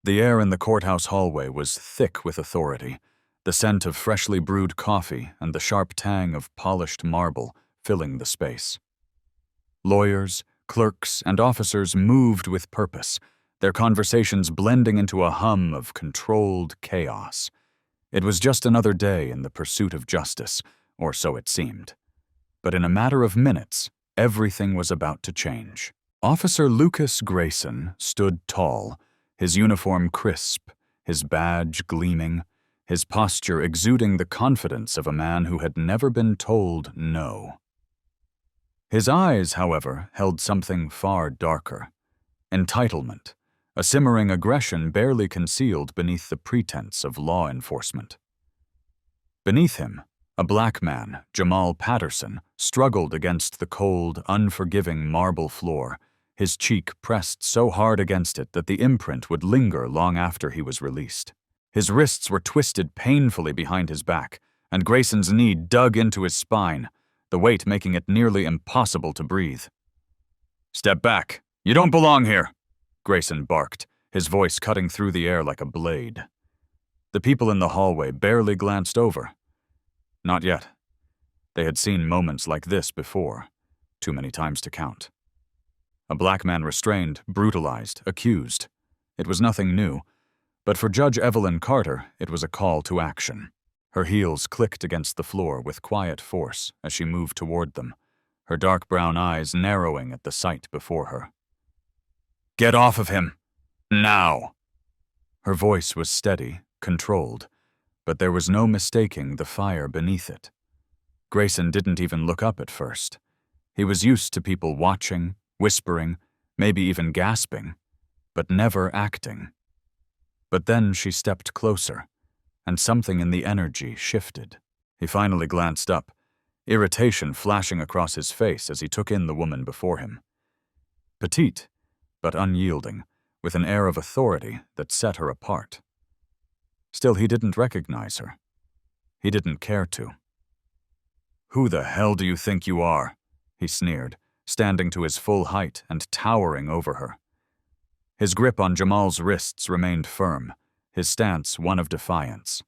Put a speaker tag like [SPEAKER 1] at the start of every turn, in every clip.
[SPEAKER 1] The air in the courthouse hallway was thick with authority, the scent of freshly brewed coffee and the sharp tang of polished marble filling the space. Lawyers, clerks, and officers moved with purpose, their conversations blending into a hum of controlled chaos. It was just another day in the pursuit of justice, or so it seemed. But in a matter of minutes, everything was about to change. Officer Lucas Grayson stood tall, his uniform crisp, his badge gleaming, his posture exuding the confidence of a man who had never been told no. His eyes, however, held something far darker. Entitlement, a simmering aggression barely concealed beneath the pretense of law enforcement. Beneath him, a black man, Jamal Patterson, struggled against the cold, unforgiving marble floor, his cheek pressed so hard against it that the imprint would linger long after he was released. His wrists were twisted painfully behind his back, and Grayson's knee dug into his spine, the weight making it nearly impossible to breathe. "Step back. You don't belong here," Grayson barked, his voice cutting through the air like a blade. The people in the hallway barely glanced over. Not yet. They had seen moments like this before, too many times to count. A black man restrained, brutalized, accused. It was nothing new, but for Judge Evelyn Carter, it was a call to action. Her heels clicked against the floor with quiet force as she moved toward them, her dark brown eyes narrowing at the sight before her. "Get off of him! Now!" Her voice was steady, controlled, but there was no mistaking the fire beneath it. Grayson didn't even look up at first. He was used to people watching, whispering, maybe even gasping, but never acting. But then she stepped closer, and something in the energy shifted. He finally glanced up, irritation flashing across his face as he took in the woman before him. Petite, but unyielding, with an air of authority that set her apart. Still, he didn't recognize her. He didn't care to. "Who the hell do you think you are?" he sneered, standing to his full height and towering over her. His grip on Jamal's wrists remained firm, his stance one of defiance.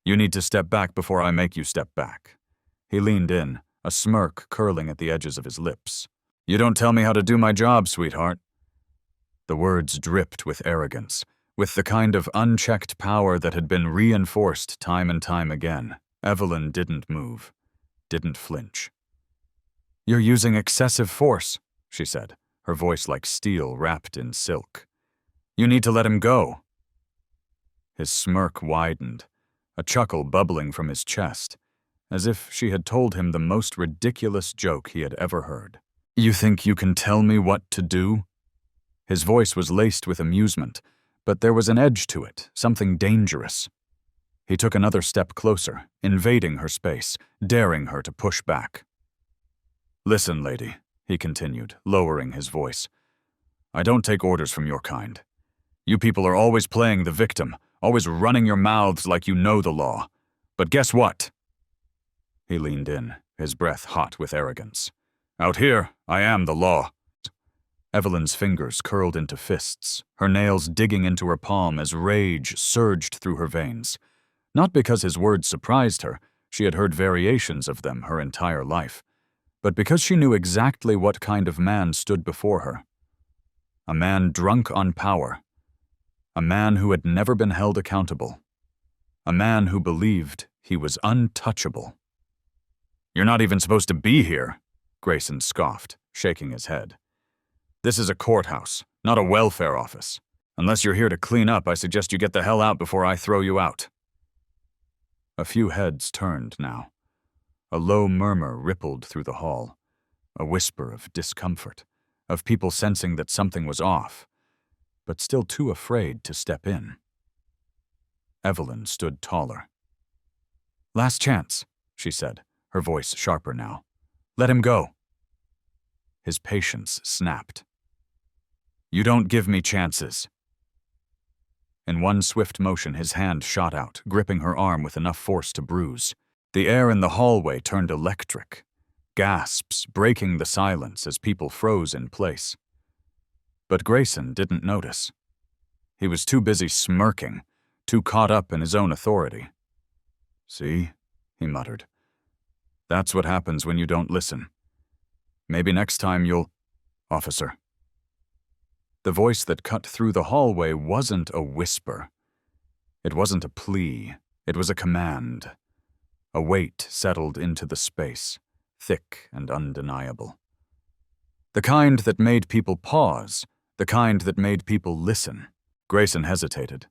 [SPEAKER 1] "You need to step back before I make you step back." He leaned in, a smirk curling at the edges of his lips. "You don't tell me how to do my job, sweetheart." The words dripped with arrogance, with the kind of unchecked power that had been reinforced time and time again. Evelyn didn't move, didn't flinch. "You're using excessive force," she said, her voice like steel wrapped in silk. "You need to let him go." His smirk widened, a chuckle bubbling from his chest, as if she had told him the most ridiculous joke he had ever heard. "You think you can tell me what to do?" His voice was laced with amusement, but there was an edge to it, something dangerous. He took another step closer, invading her space, daring her to push back. "Listen, lady," he continued, lowering his voice. "I don't take orders from your kind. You people are always playing the victim, always running your mouths like you know the law. But guess what?" He leaned in, his breath hot with arrogance. "Out here, I am the law." Evelyn's fingers curled into fists, her nails digging into her palm as rage surged through her veins. Not because his words surprised her, she had heard variations of them her entire life, but because she knew exactly what kind of man stood before her. A man drunk on power. A man who had never been held accountable. A man who believed he was untouchable. "You're not even supposed to be here," Grayson scoffed, shaking his head. "This is a courthouse, not a welfare office. Unless you're here to clean up, I suggest you get the hell out before I throw you out." A few heads turned now. A low murmur rippled through the hall, a whisper of discomfort, of people sensing that something was off, but still too afraid to step in. Evelyn stood taller. "Last chance," she said, her voice sharper now. "Let him go." His patience snapped. "You don't give me chances." In one swift motion, his hand shot out, gripping her arm with enough force to bruise. The air in the hallway turned electric, gasps breaking the silence as people froze in place. But Grayson didn't notice. He was too busy smirking, too caught up in his own authority. "See," he muttered. "That's what happens when you don't listen. Maybe next time you'll—" "Officer." The voice that cut through the hallway wasn't a whisper. It wasn't a plea. It was a command. A weight settled into the space, thick and undeniable. The kind that made people pause, the kind that made people listen. Grayson hesitated,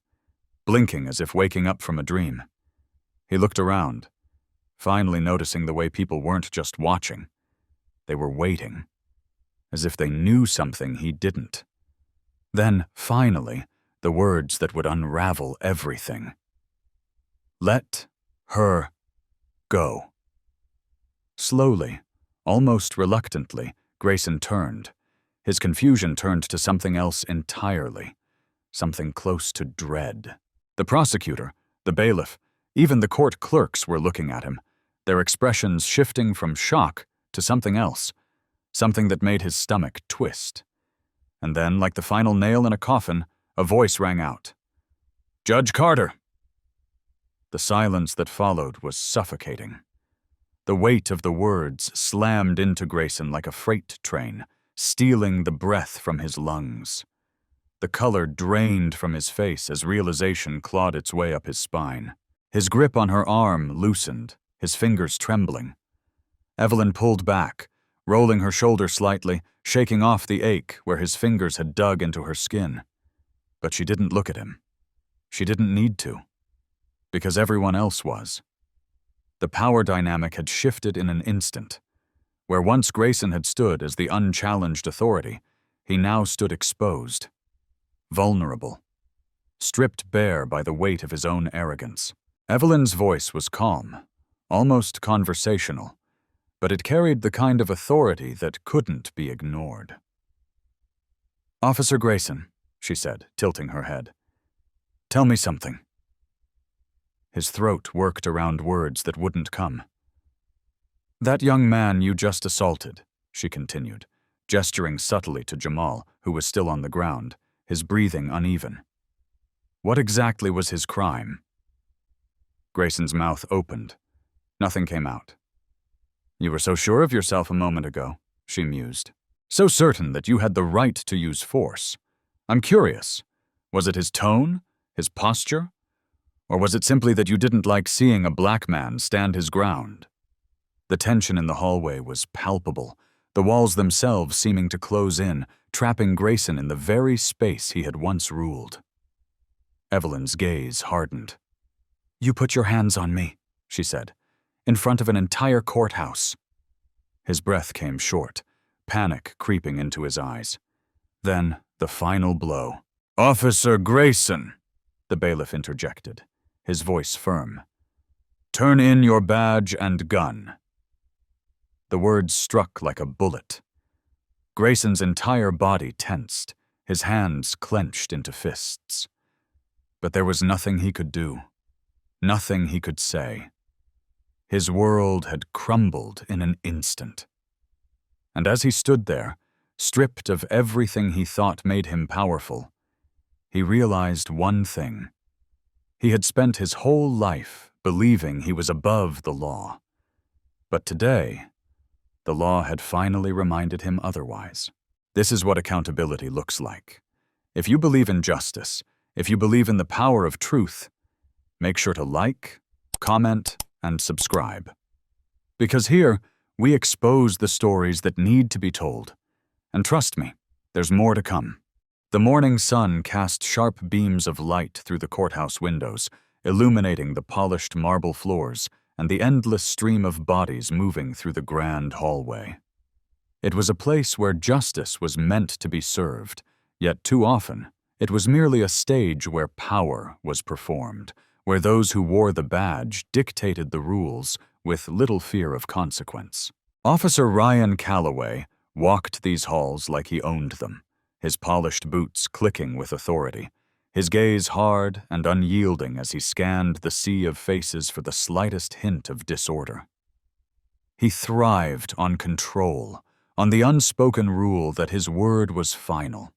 [SPEAKER 1] blinking as if waking up from a dream. He looked around, finally noticing the way people weren't just watching. They were waiting, as if they knew something he didn't. Then, finally, the words that would unravel everything. "Let her go." Slowly, almost reluctantly, Grayson turned. His confusion turned to something else entirely, something close to dread. The prosecutor, the bailiff, even the court clerks were looking at him, their expressions shifting from shock to something else, something that made his stomach twist. And then, like the final nail in a coffin, a voice rang out. "Judge Carter!" The silence that followed was suffocating. The weight of the words slammed into Grayson like a freight train, stealing the breath from his lungs. The color drained from his face as realization clawed its way up his spine. His grip on her arm loosened, his fingers trembling. Evelyn pulled back, rolling her shoulder slightly, shaking off the ache where his fingers had dug into her skin. But she didn't look at him. She didn't need to, because everyone else was. The power dynamic had shifted in an instant. Where once Grayson had stood as the unchallenged authority, he now stood exposed, vulnerable, stripped bare by the weight of his own arrogance. Evelyn's voice was calm, almost conversational, but it carried the kind of authority that couldn't be ignored. "Officer Grayson," she said, tilting her head, "tell me something." His throat worked around words that wouldn't come. "That young man you just assaulted," she continued, gesturing subtly to Jamal, who was still on the ground, his breathing uneven. "What exactly was his crime?" Grayson's mouth opened. Nothing came out. "You were so sure of yourself a moment ago," she mused. "So certain that you had the right to use force. I'm curious, was it his tone, his posture? Or was it simply that you didn't like seeing a black man stand his ground?" The tension in the hallway was palpable, the walls themselves seeming to close in, trapping Grayson in the very space he had once ruled. Evelyn's gaze hardened. "You put your hands on me," she said, "in front of an entire courthouse." His breath came short, panic creeping into his eyes. Then, the final blow. "Officer Grayson," the bailiff interjected, his voice firm. "Turn in your badge and gun." The words struck like a bullet. Grayson's entire body tensed, his hands clenched into fists. But there was nothing he could do, nothing he could say. His world had crumbled in an instant. And as he stood there, stripped of everything he thought made him powerful, he realized one thing. He had spent his whole life believing he was above the law. But today, the law had finally reminded him otherwise. This is what accountability looks like. If you believe in justice, if you believe in the power of truth, make sure to like, comment, and subscribe. Because here, we expose the stories that need to be told. And trust me, there's more to come. The morning sun cast sharp beams of light through the courthouse windows, illuminating the polished marble floors and the endless stream of bodies moving through the grand hallway. It was a place where justice was meant to be served, yet too often, it was merely a stage where power was performed, where those who wore the badge dictated the rules with little fear of consequence. Officer Ryan Calloway walked these halls like he owned them, his polished boots clicking with authority, his gaze hard and unyielding as he scanned the sea of faces for the slightest hint of disorder. He thrived on control, on the unspoken rule that his word was final.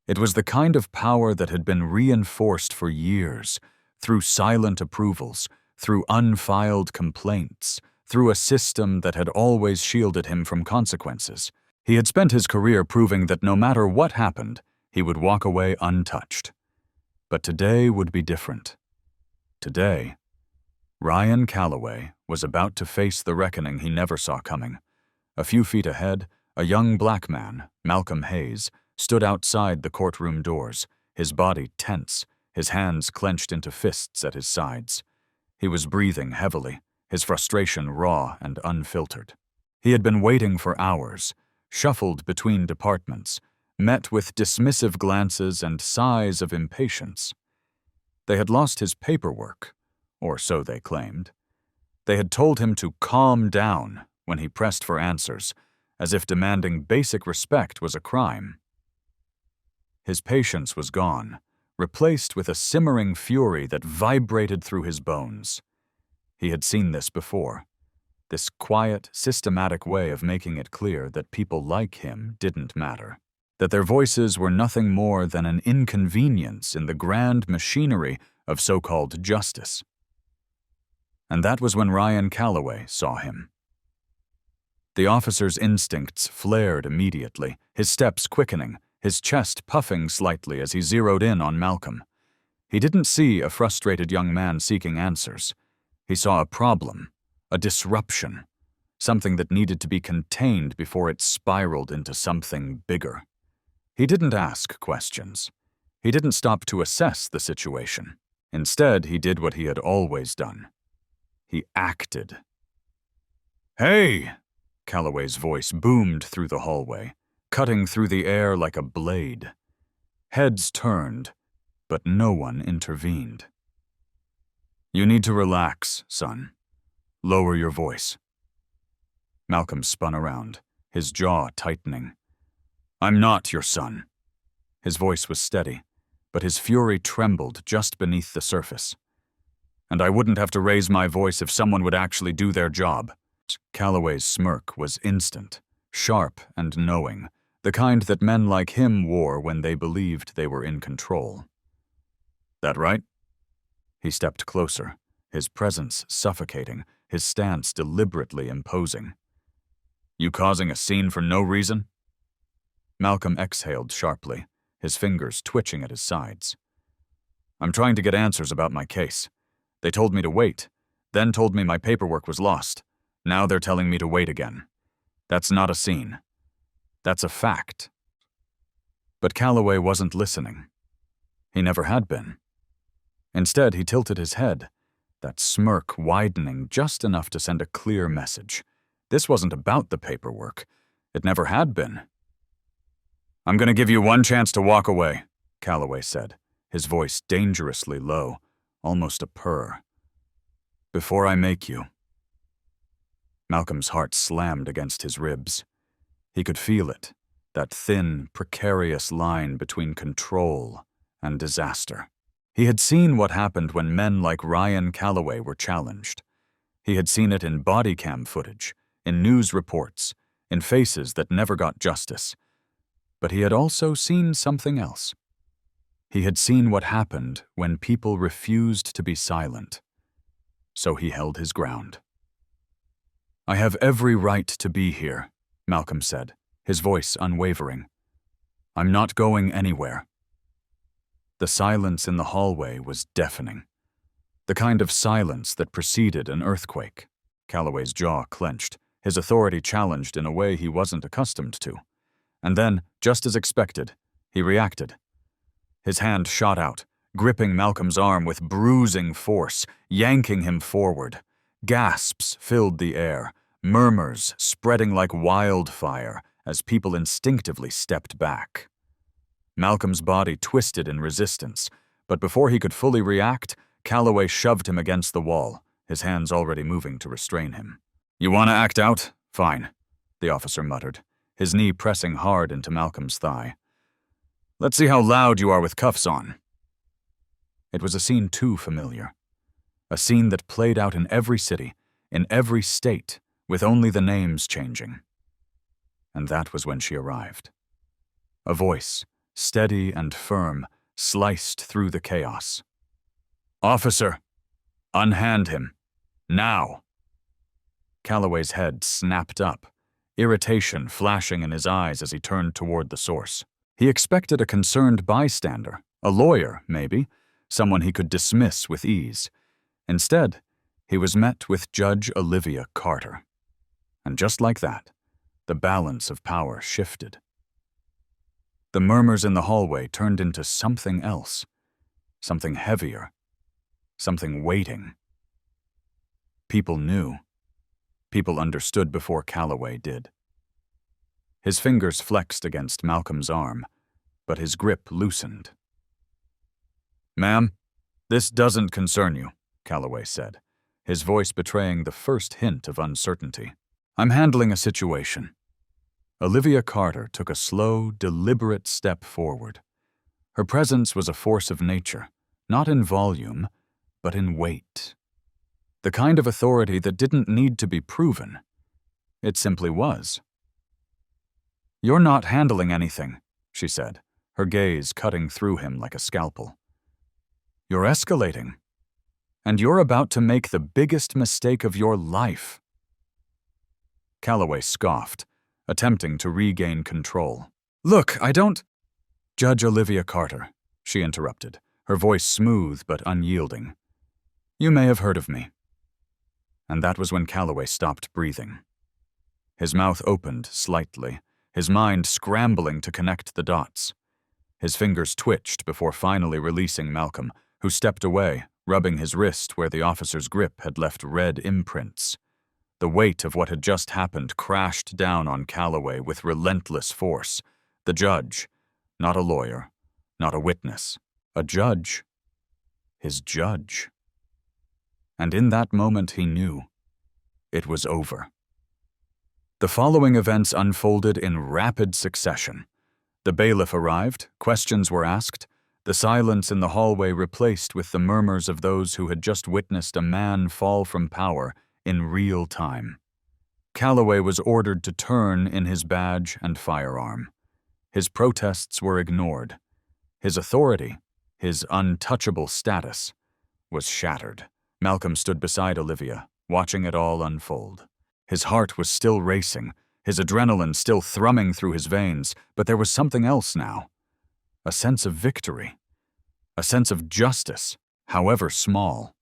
[SPEAKER 1] It was the kind of power that had been reinforced for years, through silent approvals, through unfiled complaints, through a system that had always shielded him from consequences. He had spent his career proving that no matter what happened, he would walk away untouched. But today would be different. Today, Ryan Calloway was about to face the reckoning he never saw coming. A few feet ahead, a young black man, Malcolm Hayes, stood outside the courtroom doors, his body tense, his hands clenched into fists at his sides. He was breathing heavily, his frustration raw and unfiltered. He had been waiting for hours, shuffled between departments, met with dismissive glances and sighs of impatience. They had lost his paperwork, or so they claimed. They had told him to calm down when he pressed for answers, as if demanding basic respect was a crime. His patience was gone, replaced with a simmering fury that vibrated through his bones. He had seen this before, this quiet, systematic way of making it clear that people like him didn't matter, that their voices were nothing more than an inconvenience in the grand machinery of so-called justice. And that was when Ryan Calloway saw him. The officer's instincts flared immediately, his steps quickening, his chest puffing slightly as he zeroed in on Malcolm. He didn't see a frustrated young man seeking answers. He saw a problem, a disruption, something that needed to be contained before it spiraled into something bigger. He didn't ask questions. He didn't stop to assess the situation. Instead, he did what he had always done. He acted. "Hey!" Calloway's voice boomed through the hallway, cutting through the air like a blade. Heads turned, but no one intervened. "You need to relax, son. Lower your voice." Malcolm spun around, his jaw tightening. "I'm not your son." His voice was steady, but his fury trembled just beneath the surface. "And I wouldn't have to raise my voice if someone would actually do their job." Calloway's smirk was instant, sharp and knowing, the kind that men like him wore when they believed they were in control. "That right?" He stepped closer, his presence suffocating, his stance deliberately imposing. "You causing a scene for no reason?" Malcolm exhaled sharply, his fingers twitching at his sides. "I'm trying to get answers about my case. They told me to wait, then told me my paperwork was lost. Now they're telling me to wait again. That's not a scene. That's a fact." But Calloway wasn't listening. He never had been. Instead, he tilted his head, that smirk widening just enough to send a clear message. This wasn't about the paperwork. It never had been. "I'm going to give you one chance to walk away," Calloway said, his voice dangerously low, almost a purr. "Before I make you." Malcolm's heart slammed against his ribs. He could feel it, that thin, precarious line between control and disaster. He had seen what happened when men like Ryan Calloway were challenged. He had seen it in body cam footage, in news reports, in faces that never got justice. But he had also seen something else. He had seen what happened when people refused to be silent. So he held his ground. "I have every right to be here," Malcolm said, his voice unwavering. "I'm not going anywhere." The silence in the hallway was deafening. The kind of silence that preceded an earthquake. Calloway's jaw clenched, his authority challenged in a way he wasn't accustomed to. And then, just as expected, he reacted. His hand shot out, gripping Malcolm's arm with bruising force, yanking him forward. Gasps filled the air, murmurs spreading like wildfire as people instinctively stepped back. Malcolm's body twisted in resistance, but before he could fully react, Calloway shoved him against the wall, his hands already moving to restrain him. "You want to act out? Fine," the officer muttered, his knee pressing hard into Malcolm's thigh. "Let's see how loud you are with cuffs on." It was a scene too familiar. A scene that played out in every city, in every state, with only the names changing. And that was when she arrived. A voice, steady and firm, sliced through the chaos. "Officer, unhand him. Now!" Calloway's head snapped up, irritation flashing in his eyes as he turned toward the source. He expected a concerned bystander, a lawyer, maybe, someone he could dismiss with ease. Instead, he was met with Judge Olivia Carter. And just like that, the balance of power shifted. The murmurs in the hallway turned into something else, something heavier, something weighting. People knew. People understood before Calloway did. His fingers flexed against Malcolm's arm, but his grip loosened. "Ma'am, this doesn't concern you," Calloway said, his voice betraying the first hint of uncertainty. "I'm handling a situation." Olivia Carter took a slow, deliberate step forward. Her presence was a force of nature, not in volume, but in weight. The kind of authority that didn't need to be proven. It simply was. "You're not handling anything," she said, her gaze cutting through him like a scalpel. "You're escalating. And you're about to make the biggest mistake of your life." Calloway scoffed, attempting to regain control. "Look, I don't—" "Judge Olivia Carter," she interrupted, her voice smooth but unyielding. "You may have heard of me." And that was when Calloway stopped breathing. His mouth opened slightly, his mind scrambling to connect the dots. His fingers twitched before finally releasing Malcolm, who stepped away, rubbing his wrist where the officer's grip had left red imprints. The weight of what had just happened crashed down on Calloway with relentless force. The judge, not a lawyer, not a witness, a judge. His judge. And in that moment he knew. It was over. The following events unfolded in rapid succession. The bailiff arrived, questions were asked, the silence in the hallway replaced with the murmurs of those who had just witnessed a man fall from power in real time. Calloway was ordered to turn in his badge and firearm. His protests were ignored. His authority, his untouchable status, was shattered. Malcolm stood beside Olivia, watching it all unfold. His heart was still racing, his adrenaline still thrumming through his veins, but there was something else now. A sense of victory. A sense of justice, however small.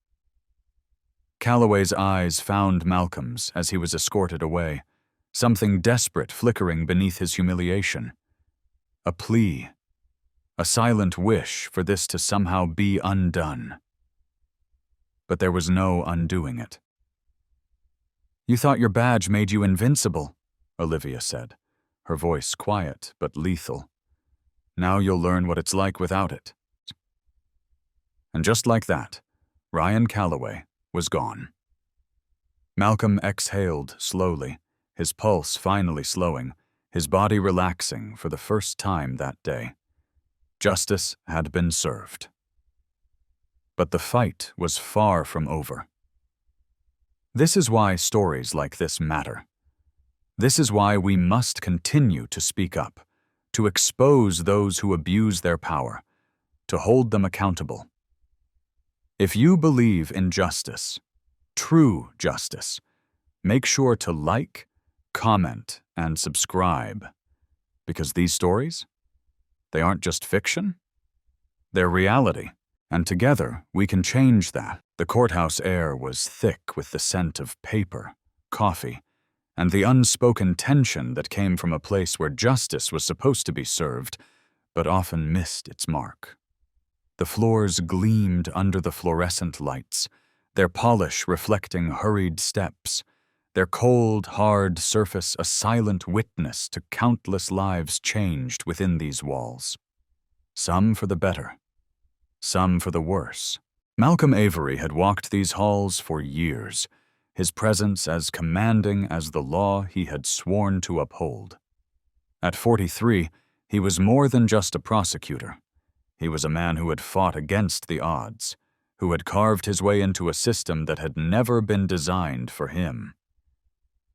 [SPEAKER 1] Calloway's eyes found Malcolm's as he was escorted away, something desperate flickering beneath his humiliation. A plea. A silent wish for this to somehow be undone. But there was no undoing it. "You thought your badge made you invincible," Olivia said, her voice quiet but lethal. "Now you'll learn what it's like without it." And just like that, Ryan Calloway was gone. Malcolm exhaled slowly, his pulse finally slowing, his body relaxing for the first time that day. Justice had been served. But the fight was far from over. This is why stories like this matter. This is why we must continue to speak up, to expose those who abuse their power, to hold them accountable. If you believe in justice, true justice, make sure to like, comment, and subscribe. Because these stories, they aren't just fiction, they're reality. And together, we can change that. The courthouse air was thick with the scent of paper, coffee, and the unspoken tension that came from a place where justice was supposed to be served, but often missed its mark. The floors gleamed under the fluorescent lights, their polish reflecting hurried steps, their cold, hard surface a silent witness to countless lives changed within these walls. Some for the better, some for the worse. Malcolm Avery had walked these halls for years, his presence as commanding as the law he had sworn to uphold. At 43, he was more than just a prosecutor. He was a man who had fought against the odds, who had carved his way into a system that had never been designed for him.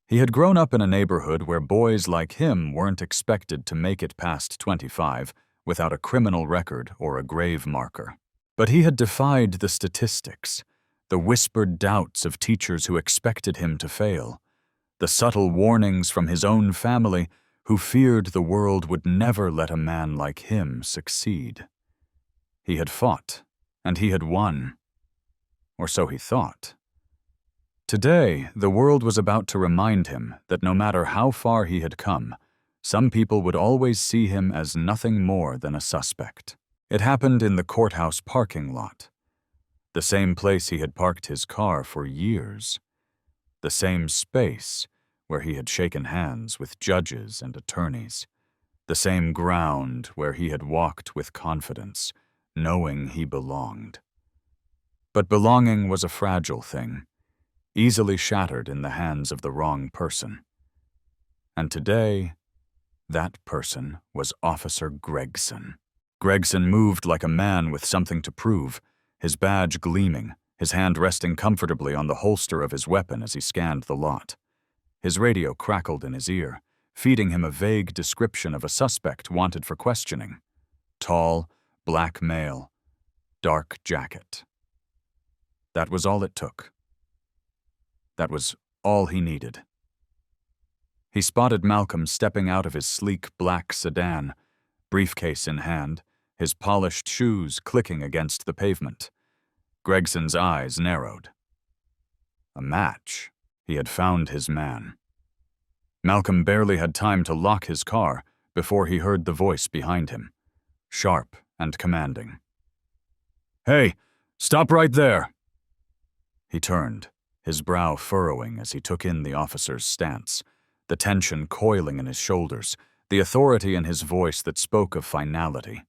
[SPEAKER 1] He had grown up in a neighborhood where boys like him weren't expected to make it past 25 without a criminal record or a grave marker. But he had defied the statistics, the whispered doubts of teachers who expected him to fail, the subtle warnings from his own family who feared the world would never let a man like him succeed. He had fought, and he had won. Or so he thought. Today, the world was about to remind him that no matter how far he had come, some people would always see him as nothing more than a suspect. It happened in the courthouse parking lot, the same place he had parked his car for years, the same space where he had shaken hands with judges and attorneys, the same ground where he had walked with confidence, knowing he belonged. But belonging was a fragile thing, easily shattered in the hands of the wrong person. And today, that person was Officer Gregson. Gregson moved like a man with something to prove, his badge gleaming, his hand resting comfortably on the holster of his weapon as he scanned the lot. His radio crackled in his ear, feeding him a vague description of a suspect wanted for questioning. Tall, black male, dark jacket. That was all it took. That was all he needed. He spotted Malcolm stepping out of his sleek black sedan, briefcase in hand, his polished shoes clicking against the pavement. Gregson's eyes narrowed. A match. He had found his man. Malcolm barely had time to lock his car before he heard the voice behind him, sharp and commanding. "Hey, stop right there!" He turned, his brow furrowing as he took in the officer's stance, the tension coiling in his shoulders, the authority in his voice that spoke of finality.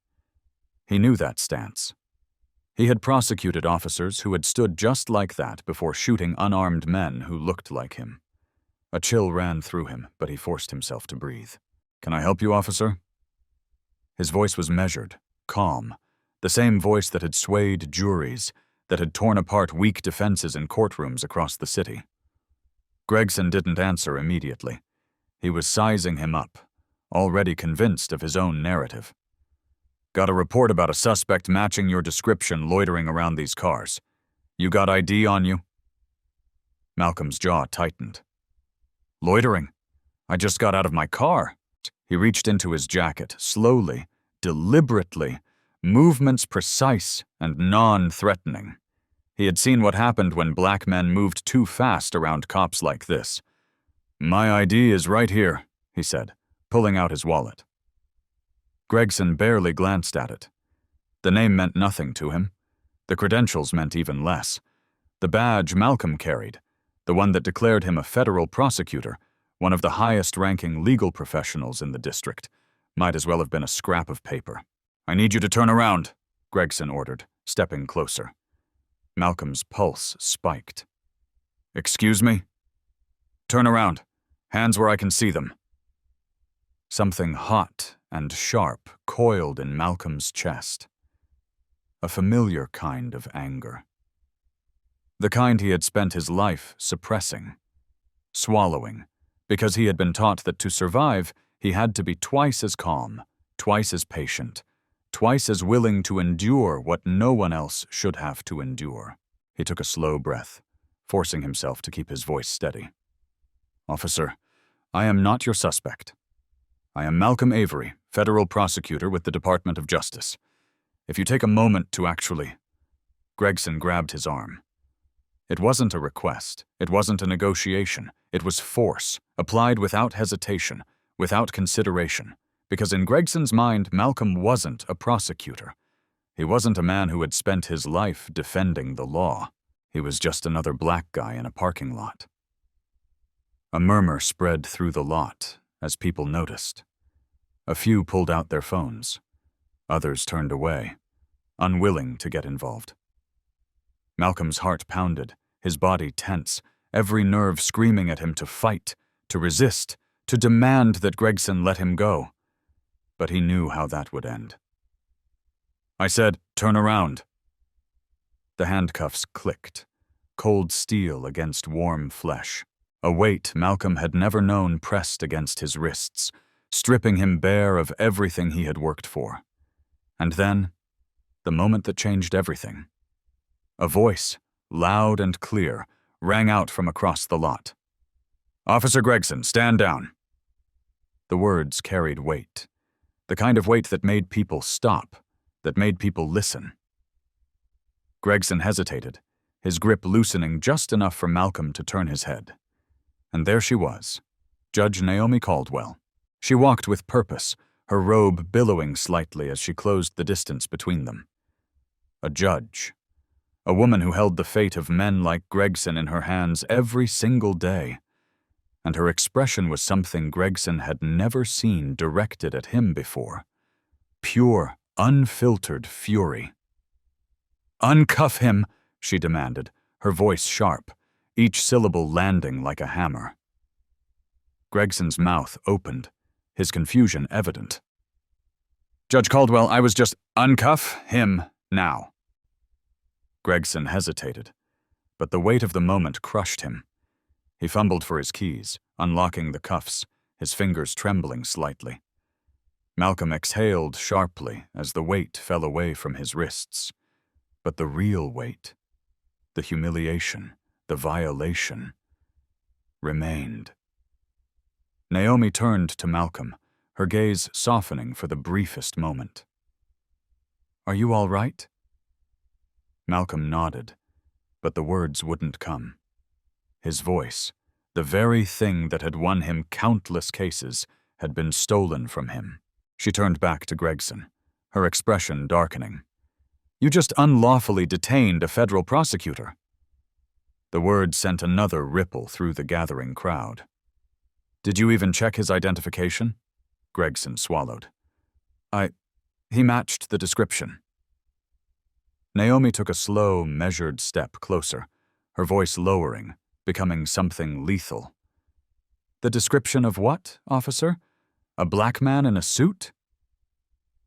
[SPEAKER 1] He knew that stance. He had prosecuted officers who had stood just like that before shooting unarmed men who looked like him. A chill ran through him, but he forced himself to breathe. "Can I help you, officer?" His voice was measured, calm, the same voice that had swayed juries, that had torn apart weak defenses in courtrooms across the city. Gregson didn't answer immediately. He was sizing him up, already convinced of his own narrative. "Got a report about a suspect matching your description loitering around these cars. You got ID on you?" Malcolm's jaw tightened. "Loitering? I just got out of my car." He reached into his jacket, slowly, deliberately, movements precise and non-threatening. He had seen what happened when black men moved too fast around cops like this. "My ID is right here," he said, pulling out his wallet. Gregson barely glanced at it. The name meant nothing to him. The credentials meant even less. The badge Malcolm carried, the one that declared him a federal prosecutor, one of the highest-ranking legal professionals in the district, might as well have been a scrap of paper. "I need you to turn around," Gregson ordered, stepping closer. Malcolm's pulse spiked. "Excuse me?" "Turn around. Hands where I can see them." Something hot and sharp coiled in Malcolm's chest. A familiar kind of anger. The kind he had spent his life suppressing, swallowing, because he had been taught that to survive, he had to be twice as calm, twice as patient, twice as willing to endure what no one else should have to endure. He took a slow breath, forcing himself to keep his voice steady. "Officer, I am not your suspect. I am Malcolm Avery, federal prosecutor with the Department of Justice. If you take a moment to actually—" Gregson grabbed his arm. It wasn't a request. It wasn't a negotiation. It was force, applied without hesitation, without consideration. Because in Gregson's mind, Malcolm wasn't a prosecutor. He wasn't a man who had spent his life defending the law. He was just another black guy in a parking lot. A murmur spread through the lot as people noticed. A few pulled out their phones. Others turned away, unwilling to get involved. Malcolm's heart pounded, his body tense, every nerve screaming at him to fight, to resist, to demand that Gregson let him go. But he knew how that would end. "I said, turn around." The handcuffs clicked, cold steel against warm flesh. A weight Malcolm had never known pressed against his wrists, stripping him bare of everything he had worked for. And then, the moment that changed everything. A voice, loud and clear, rang out from across the lot. "Officer Gregson, stand down." The words carried weight, the kind of weight that made people stop, that made people listen. Gregson hesitated, his grip loosening just enough for Malcolm to turn his head. And there she was, Judge Naomi Caldwell. She walked with purpose, her robe billowing slightly as she closed the distance between them. A judge. A woman who held the fate of men like Gregson in her hands every single day. And her expression was something Gregson had never seen directed at him before. Pure, unfiltered fury. "Uncuff him," she demanded, her voice sharp, each syllable landing like a hammer. Gregson's mouth opened, his confusion evident. "Judge Caldwell, I was just uncuff him now." Gregson hesitated, but the weight of the moment crushed him. He fumbled for his keys, unlocking the cuffs, his fingers trembling slightly. Malcolm exhaled sharply as the weight fell away from his wrists. But the real weight, the humiliation, the violation, remained. Naomi turned to Malcolm, her gaze softening for the briefest moment. "Are you all right?" Malcolm nodded, but the words wouldn't come. His voice, the very thing that had won him countless cases, had been stolen from him. She turned back to Gregson, her expression darkening. "You just unlawfully detained a federal prosecutor." The word sent another ripple through the gathering crowd. "Did you even check his identification?" Gregson swallowed. He matched the description." Naomi took a slow, measured step closer, her voice lowering, becoming something lethal. "The description of what, officer? A black man in a suit?"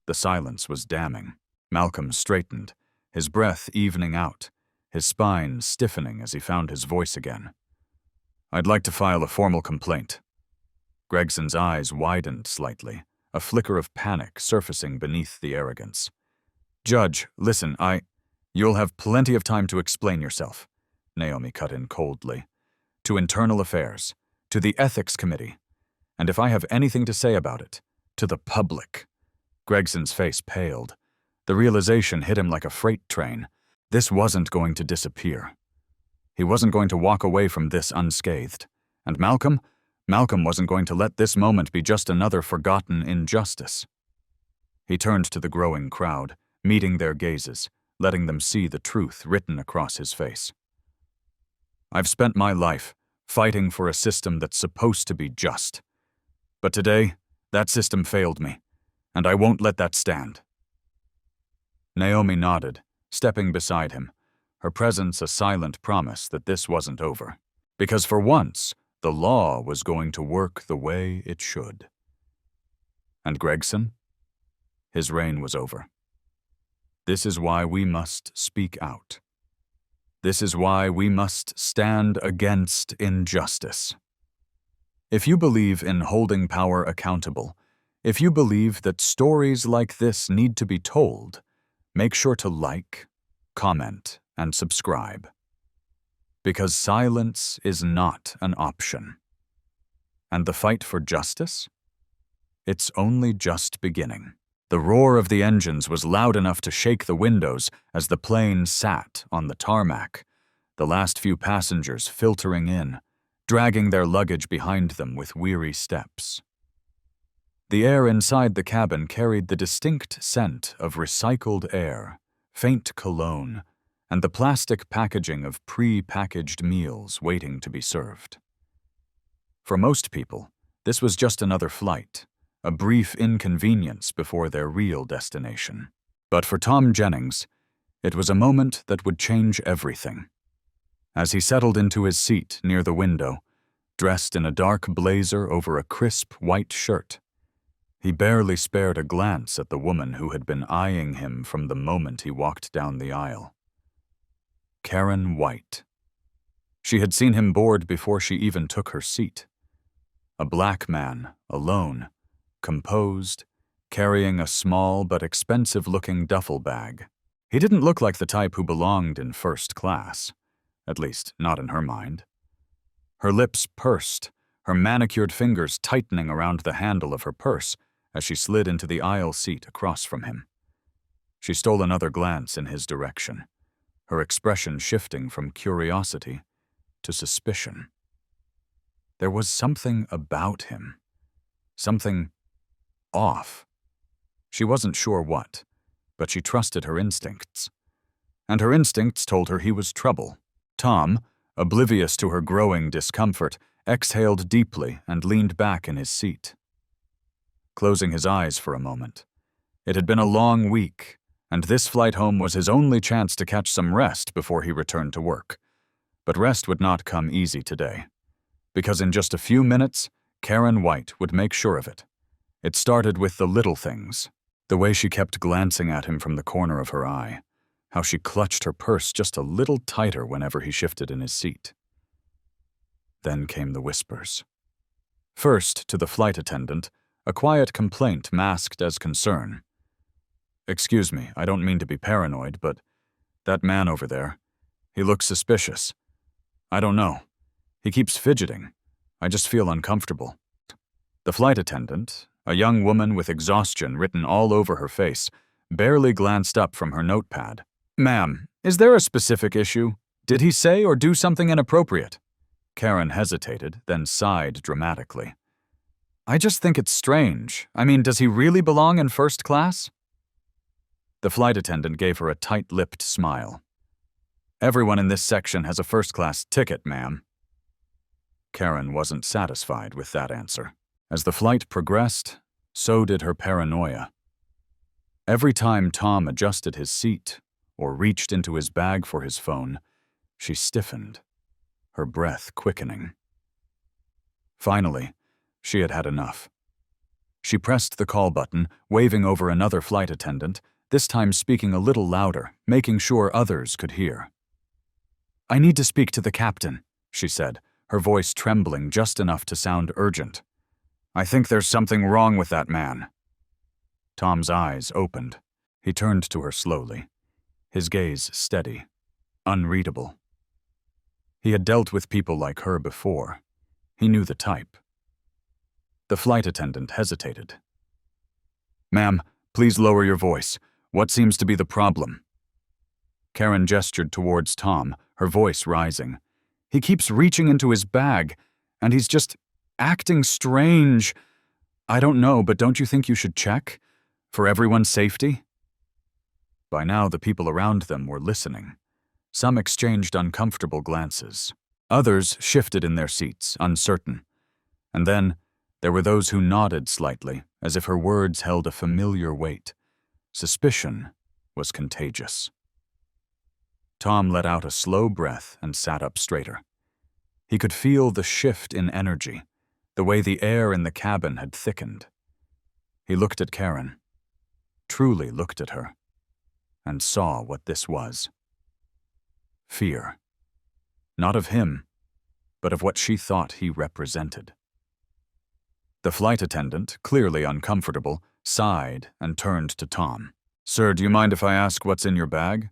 [SPEAKER 1] The silence was damning. Malcolm straightened, his breath evening out, his spine stiffening as he found his voice again. "I'd like to file a formal complaint." Gregson's eyes widened slightly, a flicker of panic surfacing beneath the arrogance. "Judge, listen, You'll have plenty of time to explain yourself," Naomi cut in coldly. "To Internal Affairs, to the Ethics Committee, and if I have anything to say about it, to the public." Gregson's face paled. The realization hit him like a freight train. This wasn't going to disappear. He wasn't going to walk away from this unscathed. And Malcolm wasn't going to let this moment be just another forgotten injustice. He turned to the growing crowd, meeting their gazes, letting them see the truth written across his face. "I've spent my life fighting for a system that's supposed to be just. But today, that system failed me, and I won't let that stand." Naomi nodded, stepping beside him, her presence a silent promise that this wasn't over. Because for once, the law was going to work the way it should. And Gregson? His reign was over. This is why we must speak out. This is why we must stand against injustice. If you believe in holding power accountable, if you believe that stories like this need to be told, make sure to like, comment, and subscribe. Because silence is not an option. And the fight for justice? It's only just beginning. The roar of the engines was loud enough to shake the windows as the plane sat on the tarmac, the last few passengers filtering in, dragging their luggage behind them with weary steps. The air inside the cabin carried the distinct scent of recycled air, faint cologne, and the plastic packaging of pre-packaged meals waiting to be served. For most people, this was just another flight, a brief inconvenience before their real destination. But for Tom Jennings, it was a moment that would change everything. As he settled into his seat near the window, dressed in a dark blazer over a crisp white shirt, he barely spared a glance at the woman who had been eyeing him from the moment he walked down the aisle. Karen White. She had seen him board before she even took her seat. A black man, alone, composed, carrying a small but expensive-looking duffel bag. He didn't look like the type who belonged in first class, at least not in her mind. Her lips pursed, her manicured fingers tightening around the handle of her purse as she slid into the aisle seat across from him. She stole another glance in his direction, her expression shifting from curiosity to suspicion. There was something about him, something off. She wasn't sure what, but she trusted her instincts. And her instincts told her he was trouble. Tom, oblivious to her growing discomfort, exhaled deeply and leaned back in his seat. Closing his eyes for a moment. It had been a long week, and this flight home was his only chance to catch some rest before he returned to work. But rest would not come easy today, because in just a few minutes, Karen White would make sure of it. It started with the little things, the way she kept glancing at him from the corner of her eye, how she clutched her purse just a little tighter whenever he shifted in his seat. Then came the whispers. First, to the flight attendant, a quiet complaint masked as concern. "Excuse me, I don't mean to be paranoid, but that man over there, he looks suspicious. I don't know. He keeps fidgeting. I just feel uncomfortable." The flight attendant, a young woman with exhaustion written all over her face, barely glanced up from her notepad. "Ma'am, is there a specific issue? Did he say or do something inappropriate?" Karen hesitated, then sighed dramatically. "I just think it's strange. I mean, does he really belong in first class?" The flight attendant gave her a tight-lipped smile. "Everyone in this section has a first-class ticket, ma'am." Karen wasn't satisfied with that answer. As the flight progressed, so did her paranoia. Every time Tom adjusted his seat or reached into his bag for his phone, she stiffened, her breath quickening. Finally, she had had enough. She pressed the call button, waving over another flight attendant, this time speaking a little louder, making sure others could hear. "I need to speak to the captain," she said, her voice trembling just enough to sound urgent. "I think there's something wrong with that man." Tom's eyes opened. He turned to her slowly, his gaze steady, unreadable. He had dealt with people like her before. He knew the type. The flight attendant hesitated. "Ma'am, please lower your voice. What seems to be the problem?" Karen gestured towards Tom, her voice rising. "He keeps reaching into his bag, and he's just acting strange. I don't know, but don't you think you should check? For everyone's safety?" By now, the people around them were listening. Some exchanged uncomfortable glances. Others shifted in their seats, uncertain. And then, there were those who nodded slightly, as if her words held a familiar weight. Suspicion was contagious. Tom let out a slow breath and sat up straighter. He could feel the shift in energy, the way the air in the cabin had thickened. He looked at Karen, truly looked at her, and saw what this was. Fear. Not of him, but of what she thought he represented. The flight attendant, clearly uncomfortable, sighed and turned to Tom. "Sir, do you mind if I ask what's in your bag?"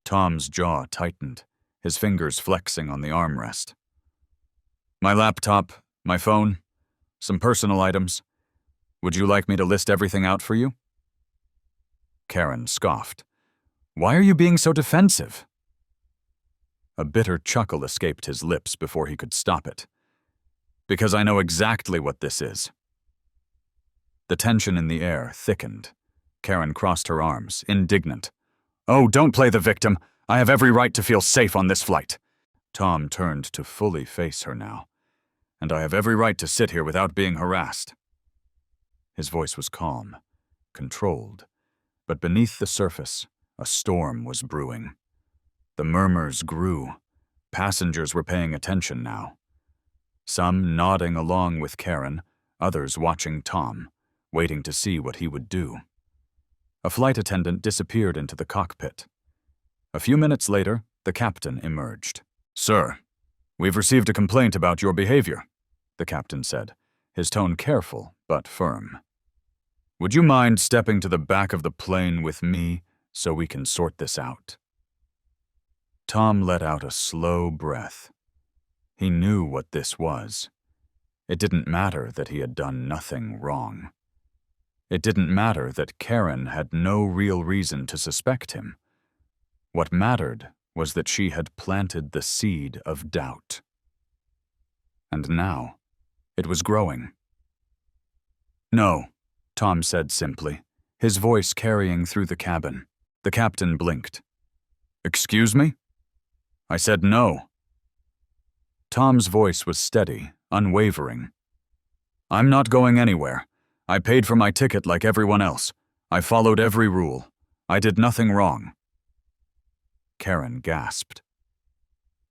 [SPEAKER 1] Tom's jaw tightened, his fingers flexing on the armrest. "My laptop, my phone, some personal items. Would you like me to list everything out for you?" Karen scoffed. "Why are you being so defensive?" A bitter chuckle escaped his lips before he could stop it. "Because I know exactly what this is." The tension in the air thickened. Karen crossed her arms, indignant. "Oh, don't play the victim. I have every right to feel safe on this flight." Tom turned to fully face her now. "And I have every right to sit here without being harassed." His voice was calm, controlled, but beneath the surface, a storm was brewing. The murmurs grew. Passengers were paying attention now. Some nodding along with Karen, others watching Tom, waiting to see what he would do. A flight attendant disappeared into the cockpit. A few minutes later, the captain emerged. "Sir, we've received a complaint about your behavior," the captain said, his tone careful but firm. Would you mind stepping to the back of the plane with me so we can sort this out? Tom let out a slow breath. He knew what this was. It didn't matter that he had done nothing wrong. It didn't matter that Karen had no real reason to suspect him. What mattered was that she had planted the seed of doubt. And now, it was growing. "No," Tom said simply, his voice carrying through the cabin. The captain blinked. "Excuse me?" "I said no." Tom's voice was steady, unwavering. "I'm not going anywhere. I paid for my ticket like everyone else. I followed every rule. I did nothing wrong." Karen gasped.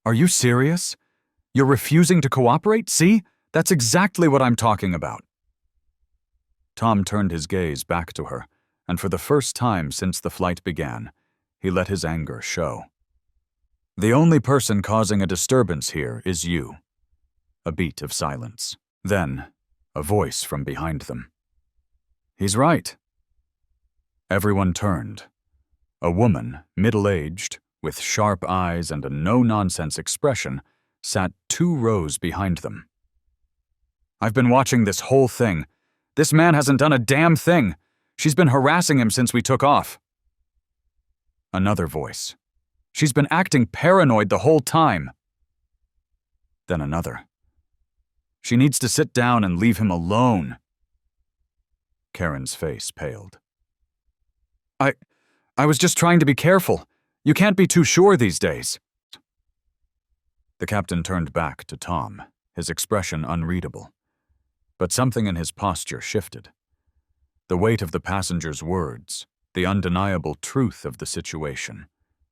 [SPEAKER 1] "Are you serious? You're refusing to cooperate? See? That's exactly what I'm talking about." Tom turned his gaze back to her, and for the first time since the flight began, he let his anger show. "The only person causing a disturbance here is you." A beat of silence. Then, a voice from behind them. "He's right." Everyone turned. A woman, middle-aged, with sharp eyes and a no-nonsense expression, sat 2 rows behind them. "I've been watching this whole thing. This man hasn't done a damn thing. She's been harassing him since we took off." Another voice. "She's been acting paranoid the whole time." Then another. "She needs to sit down and leave him alone." Karen's face paled. I was just trying to be careful. You can't be too sure these days." The captain turned back to Tom, his expression unreadable. But something in his posture shifted. The weight of the passenger's words, the undeniable truth of the situation,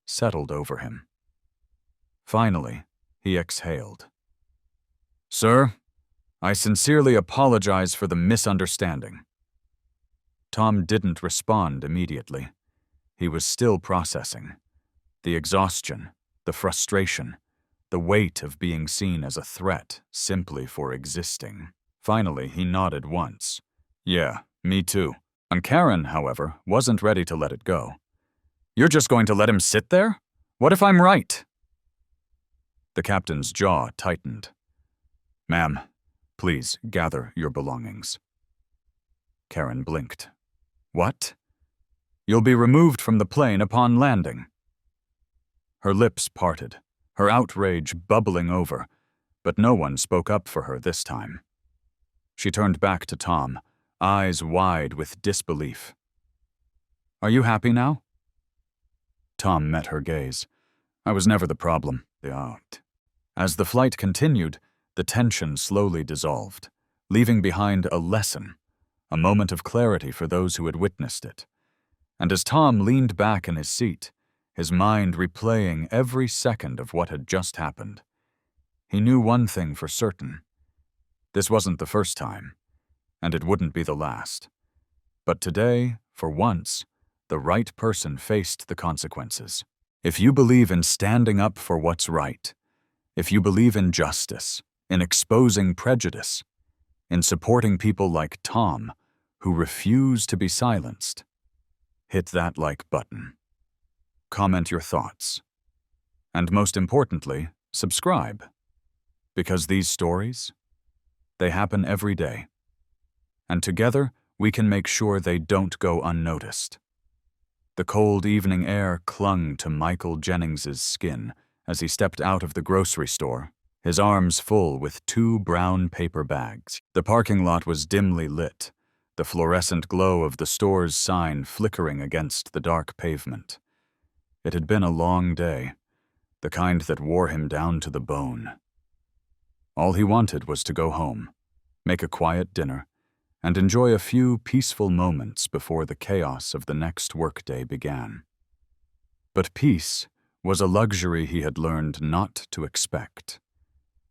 [SPEAKER 1] settled over him. Finally, he exhaled. "Sir, I sincerely apologize for the misunderstanding." Tom didn't respond immediately. He was still processing. The exhaustion, the frustration, the weight of being seen as a threat simply for existing. Finally, he nodded once. "Yeah, me too." And Karen, however, wasn't ready to let it go. "You're just going to let him sit there? What if I'm right?" The captain's jaw tightened. "Ma'am, please gather your belongings." Karen blinked. "What?" "You'll be removed from the plane upon landing." Her lips parted, her outrage bubbling over, but no one spoke up for her this time. She turned back to Tom, eyes wide with disbelief. "Are you happy now?" Tom met her gaze. "I was never the problem." As the flight continued, the tension slowly dissolved, leaving behind a lesson, a moment of clarity for those who had witnessed it. And as Tom leaned back in his seat, his mind replaying every second of what had just happened, he knew one thing for certain. This wasn't the first time, and it wouldn't be the last. But today, for once, the right person faced the consequences. If you believe in standing up for what's right, if you believe in justice, in exposing prejudice, in supporting people like Tom, who refuse to be silenced, hit that like button. Comment your thoughts. And most importantly, subscribe. Because these stories, they happen every day. And together, we can make sure they don't go unnoticed. The cold evening air clung to Michael Jennings's skin as he stepped out of the grocery store, his arms full with 2 brown paper bags. The parking lot was dimly lit, the fluorescent glow of the store's sign flickering against the dark pavement. It had been a long day, the kind that wore him down to the bone. All he wanted was to go home, make a quiet dinner, and enjoy a few peaceful moments before the chaos of the next workday began. But peace was a luxury he had learned not to expect.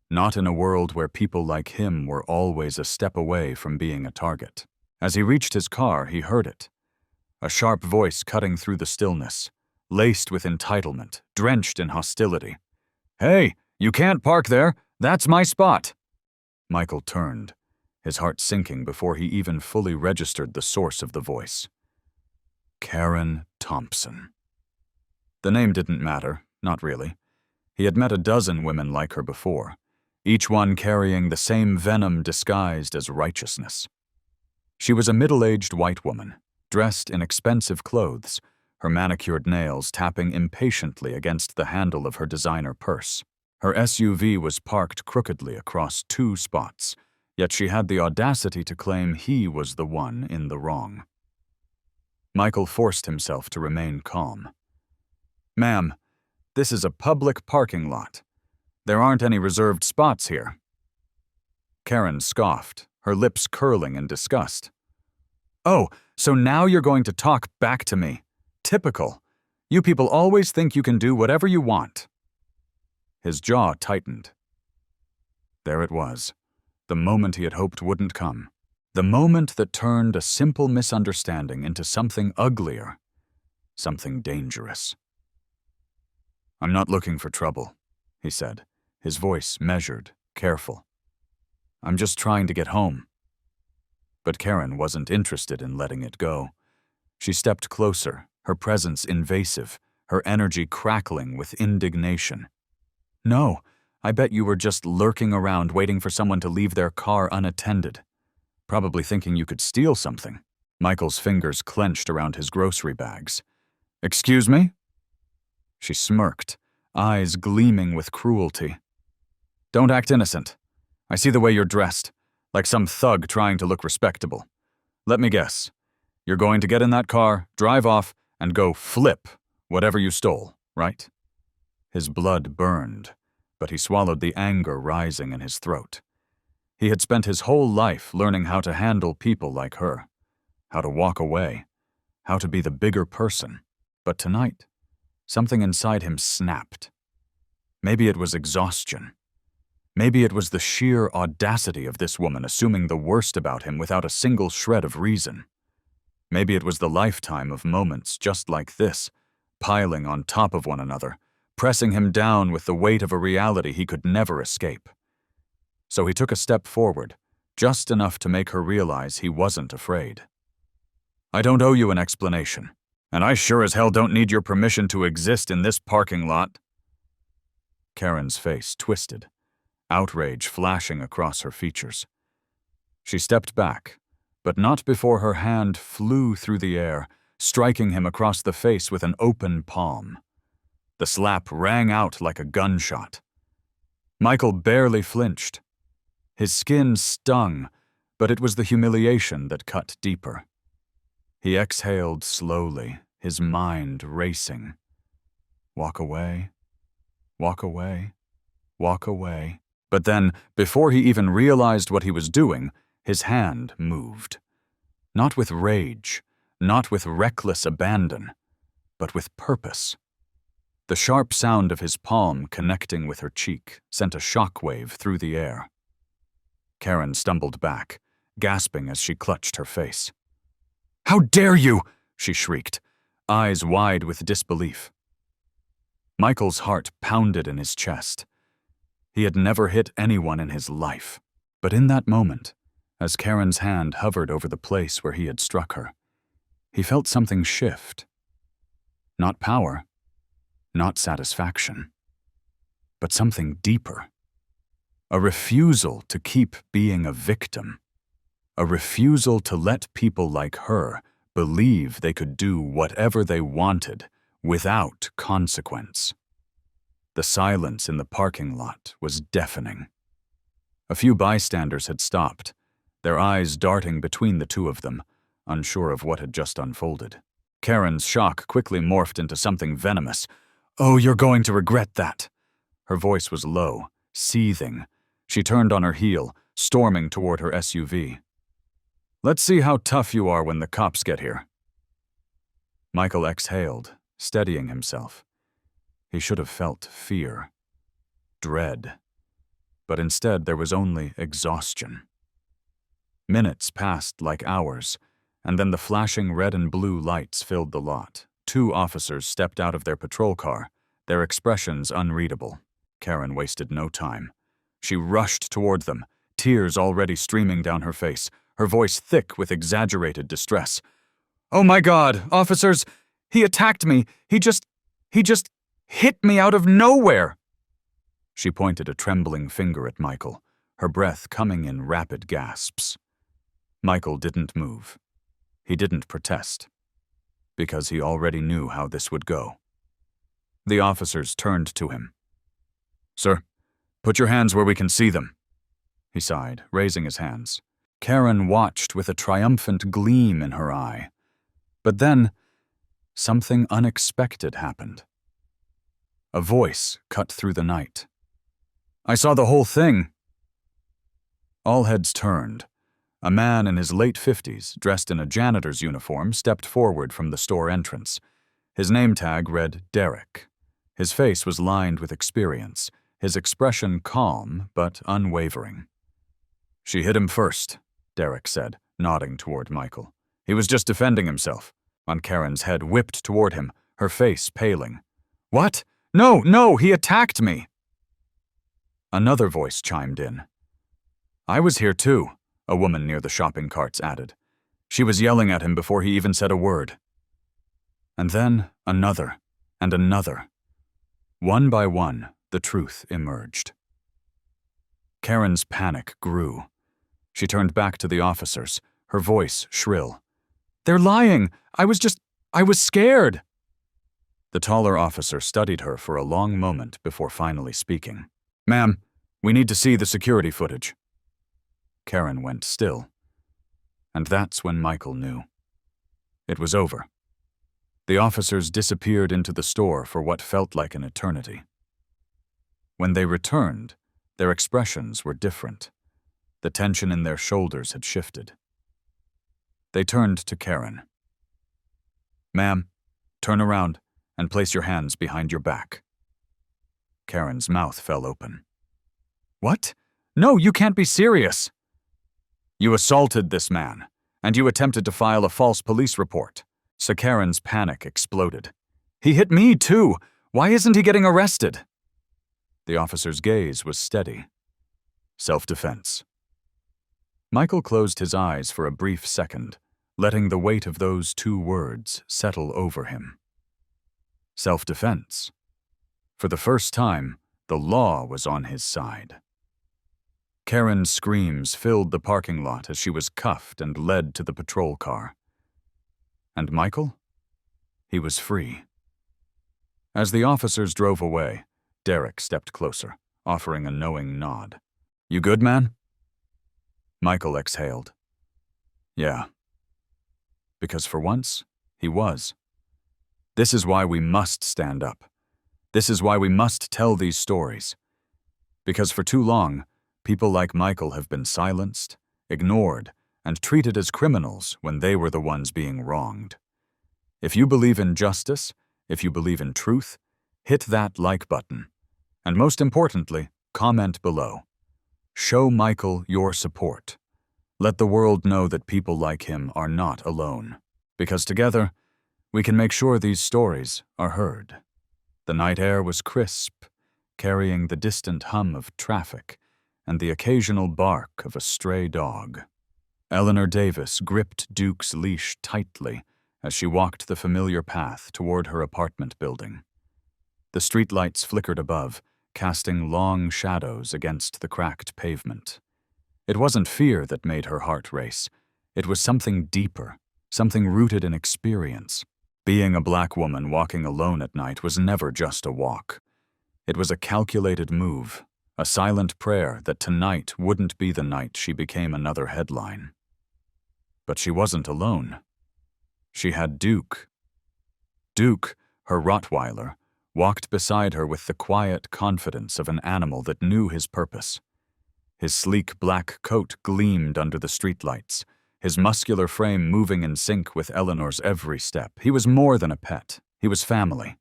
[SPEAKER 1] Not in a world where people like him were always a step away from being a target. As he reached his car, he heard it. A sharp voice cutting through the stillness, laced with entitlement, drenched in hostility. "Hey, you can't park there! That's my spot!" Michael turned, his heart sinking before he even fully registered the source of the voice. Karen Thompson. The name didn't matter, not really. He had met a dozen women like her before, each one carrying the same venom disguised as righteousness. She was a middle-aged white woman, dressed in expensive clothes, her manicured nails tapping impatiently against the handle of her designer purse. Her SUV was parked crookedly across 2 spots, yet she had the audacity to claim he was the one in the wrong. Michael forced himself to remain calm. "Ma'am, this is a public parking lot. There aren't any reserved spots here." Karen scoffed, her lips curling in disgust. "Oh, so now you're going to talk back to me. Typical. You people always think you can do whatever you want." His jaw tightened. There it was, the moment he had hoped wouldn't come. The moment that turned a simple misunderstanding into something uglier, something dangerous. "I'm not looking for trouble," he said, his voice measured, careful. "I'm just trying to get home." But Karen wasn't interested in letting it go. She stepped closer, her presence invasive, her energy crackling with indignation. "No, I bet you were just lurking around waiting for someone to leave their car unattended. Probably thinking you could steal something." Michael's fingers clenched around his grocery bags. "Excuse me?" She smirked, eyes gleaming with cruelty. "Don't act innocent. I see the way you're dressed, like some thug trying to look respectable. Let me guess. You're going to get in that car, drive off, and go flip whatever you stole, right?" His blood burned, but he swallowed the anger rising in his throat. He had spent his whole life learning how to handle people like her, how to walk away, how to be the bigger person. But tonight, something inside him snapped. Maybe it was exhaustion. Maybe it was the sheer audacity of this woman assuming the worst about him without a single shred of reason. Maybe it was the lifetime of moments just like this, piling on top of one another, pressing him down with the weight of a reality he could never escape. So he took a step forward, just enough to make her realize he wasn't afraid. "I don't owe you an explanation, and I sure as hell don't need your permission to exist in this parking lot." Karen's face twisted, outrage flashing across her features. She stepped back, but not before her hand flew through the air, striking him across the face with an open palm. The slap rang out like a gunshot. Michael barely flinched. His skin stung, but it was the humiliation that cut deeper. He exhaled slowly, his mind racing. Walk away, walk away, walk away. But then, before he even realized what he was doing, his hand moved. Not with rage, not with reckless abandon, but with purpose. The sharp sound of his palm connecting with her cheek sent a shockwave through the air. Karen stumbled back, gasping as she clutched her face. "How dare you!" she shrieked, eyes wide with disbelief. Michael's heart pounded in his chest. He had never hit anyone in his life, but in that moment, as Karen's hand hovered over the place where he had struck her, he felt something shift. Not power, not satisfaction, but something deeper. A refusal to keep being a victim. A refusal to let people like her believe they could do whatever they wanted without consequence. The silence in the parking lot was deafening. A few bystanders had stopped, their eyes darting between the two of them, unsure of what had just unfolded. Karen's shock quickly morphed into something venomous. "Oh, you're going to regret that." Her voice was low, seething. She turned on her heel, storming toward her SUV. "Let's see how tough you are when the cops get here." Michael exhaled, steadying himself. He should have felt fear, dread, but instead there was only exhaustion. Minutes passed like hours, and then the flashing red and blue lights filled the lot. 2 officers stepped out of their patrol car, their expressions unreadable. Karen wasted no time. She rushed toward them, tears already streaming down her face, her voice thick with exaggerated distress. "Oh my God, officers! He attacked me! He just hit me out of nowhere!" She pointed a trembling finger at Michael, her breath coming in rapid gasps. Michael didn't move. He didn't protest, because he already knew how this would go. The officers turned to him. "Sir, put your hands where we can see them," he sighed, raising his hands. Karen watched with a triumphant gleam in her eye. But then, something unexpected happened. A voice cut through the night. "I saw the whole thing." All heads turned. A man in his late 50s, dressed in a janitor's uniform, stepped forward from the store entrance. His name tag read Derek. His face was lined with experience, his expression calm but unwavering. "She hit him first," Derek said, nodding toward Michael. "He was just defending himself." Karen's head whipped toward him, her face paling. "What? No, he attacked me!" Another voice chimed in. "I was here too," a woman near the shopping carts added. "She was yelling at him before he even said a word." And then another and another. One by one, the truth emerged. Karen's panic grew. She turned back to the officers, her voice shrill. "They're lying! I was scared!" The taller officer studied her for a long moment before finally speaking. "Ma'am, we need to see the security footage." Karen went still. And that's when Michael knew. It was over. The officers disappeared into the store for what felt like an eternity. When they returned, their expressions were different. The tension in their shoulders had shifted. They turned to Karen. "Ma'am, turn around and place your hands behind your back." Karen's mouth fell open. "What? No, you can't be serious." "You assaulted this man, and you attempted to file a false police report." So Karen's panic exploded. "He hit me too! Why isn't he getting arrested?" The officer's gaze was steady. "Self-defense." Michael closed his eyes for a brief second, letting the weight of those two words settle over him. Self-defense. For the first time, the law was on his side. Karen's screams filled the parking lot as she was cuffed and led to the patrol car. And Michael? He was free. As the officers drove away, Derek stepped closer, offering a knowing nod. "You good, man?" Michael exhaled. "Yeah." Because for once, he was. This is why we must stand up. This is why we must tell these stories. Because for too long, people like Michael have been silenced, ignored, and treated as criminals when they were the ones being wronged. If you believe in justice, if you believe in truth, hit that like button. And most importantly, comment below. Show Michael your support. Let the world know that people like him are not alone. Because together, we can make sure these stories are heard. The night air was crisp, carrying the distant hum of traffic and the occasional bark of a stray dog. Eleanor Davis gripped Duke's leash tightly as she walked the familiar path toward her apartment building. The streetlights flickered above, casting long shadows against the cracked pavement. It wasn't fear that made her heart race. It was something deeper, something rooted in experience. Being a black woman walking alone at night was never just a walk. It was a calculated move, a silent prayer that tonight wouldn't be the night she became another headline. But she wasn't alone. She had Duke. Duke, her Rottweiler, walked beside her with the quiet confidence of an animal that knew his purpose. His sleek black coat gleamed under the streetlights, his muscular frame moving in sync with Eleanor's every step. He was more than a pet. He was family.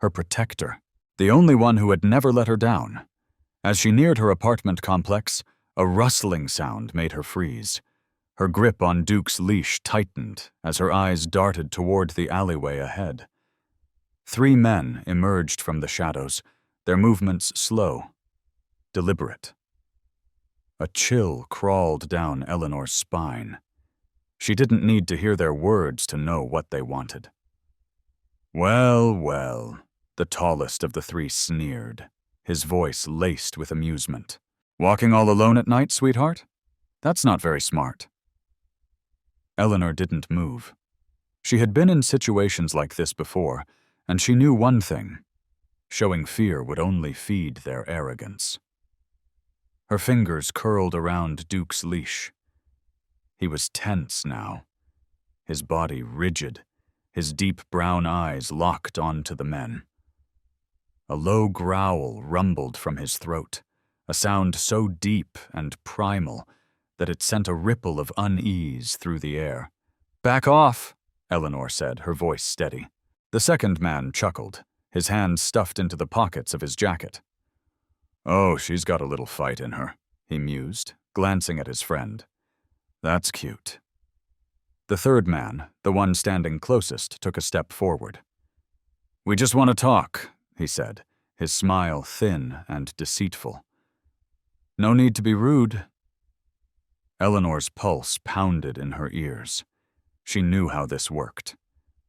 [SPEAKER 1] Her protector. The only one who had never let her down. As she neared her apartment complex, a rustling sound made her freeze. Her grip on Duke's leash tightened as her eyes darted toward the alleyway ahead. 3 men emerged from the shadows, their movements slow, deliberate. A chill crawled down Eleanor's spine. She didn't need to hear their words to know what they wanted. "Well, well," the tallest of the three sneered, his voice laced with amusement. "Walking all alone at night, sweetheart? That's not very smart." Eleanor didn't move. She had been in situations like this before, and she knew one thing: showing fear would only feed their arrogance. Her fingers curled around Duke's leash. He was tense now, his body rigid, his deep brown eyes locked onto the men. A low growl rumbled from his throat, a sound so deep and primal that it sent a ripple of unease through the air. "Back off," Eleanor said, her voice steady. The second man chuckled, his hands stuffed into the pockets of his jacket. "Oh, she's got a little fight in her," he mused, glancing at his friend. "That's cute." The third man, the one standing closest, took a step forward. "We just want to talk," he said, his smile thin and deceitful. "No need to be rude." Eleanor's pulse pounded in her ears. She knew how this worked.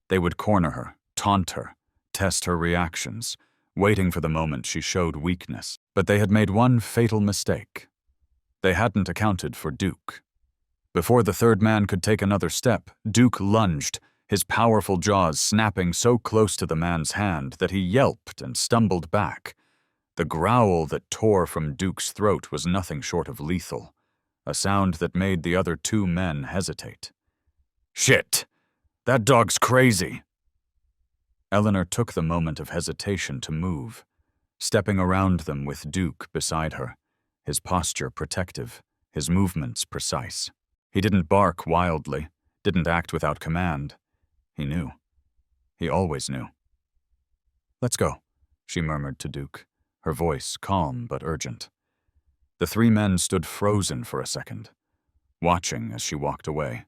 [SPEAKER 1] They would corner her, taunt her, test her reactions, waiting for the moment she showed weakness. But they had made one fatal mistake. They hadn't accounted for Duke. Before the third man could take another step, Duke lunged, his powerful jaws snapping so close to the man's hand that he yelped and stumbled back. The growl that tore from Duke's throat was nothing short of lethal, a sound that made the other two men hesitate. "Shit! That dog's crazy!" Eleanor took the moment of hesitation to move, stepping around them with Duke beside her, his posture protective, his movements precise. He didn't bark wildly, didn't act without command. He knew. He always knew. "Let's go," she murmured to Duke, her voice calm but urgent. The three men stood frozen for a second, watching as she walked away.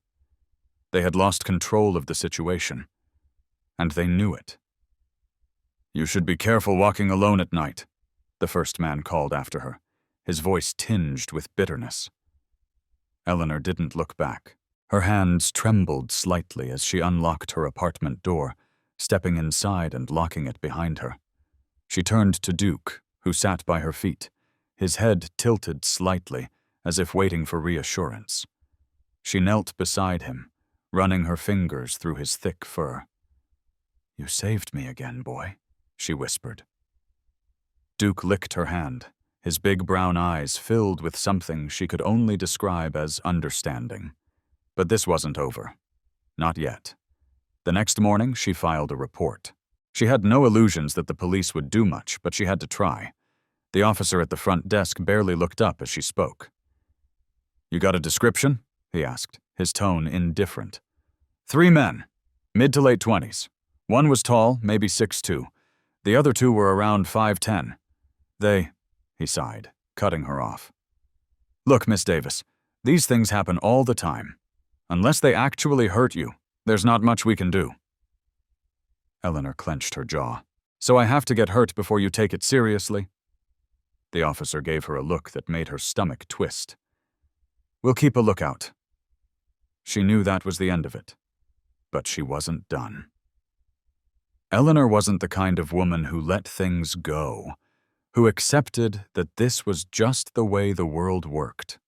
[SPEAKER 1] They had lost control of the situation, and they knew it. "You should be careful walking alone at night," the first man called after her, his voice tinged with bitterness. Eleanor didn't look back. Her hands trembled slightly as she unlocked her apartment door, stepping inside and locking it behind her. She turned to Duke, who sat by her feet, his head tilted slightly, as if waiting for reassurance. She knelt beside him, running her fingers through his thick fur. "You saved me again, boy," she whispered. Duke licked her hand, his big brown eyes filled with something she could only describe as understanding. But this wasn't over. Not yet. The next morning, she filed a report. She had no illusions that the police would do much, but she had to try. The officer at the front desk barely looked up as she spoke. "You got a description?" he asked, his tone indifferent. "3 men, mid to late 20s. One was tall, maybe 6'2". The other 2 were around 5'10". He sighed, cutting her off. "Look, Miss Davis, these things happen all the time. Unless they actually hurt you, there's not much we can do." Eleanor clenched her jaw. "So I have to get hurt before you take it seriously?" The officer gave her a look that made her stomach twist. "We'll keep a lookout." She knew that was the end of it, but she wasn't done. Eleanor wasn't the kind of woman who let things go, who accepted that this was just the way the world worked.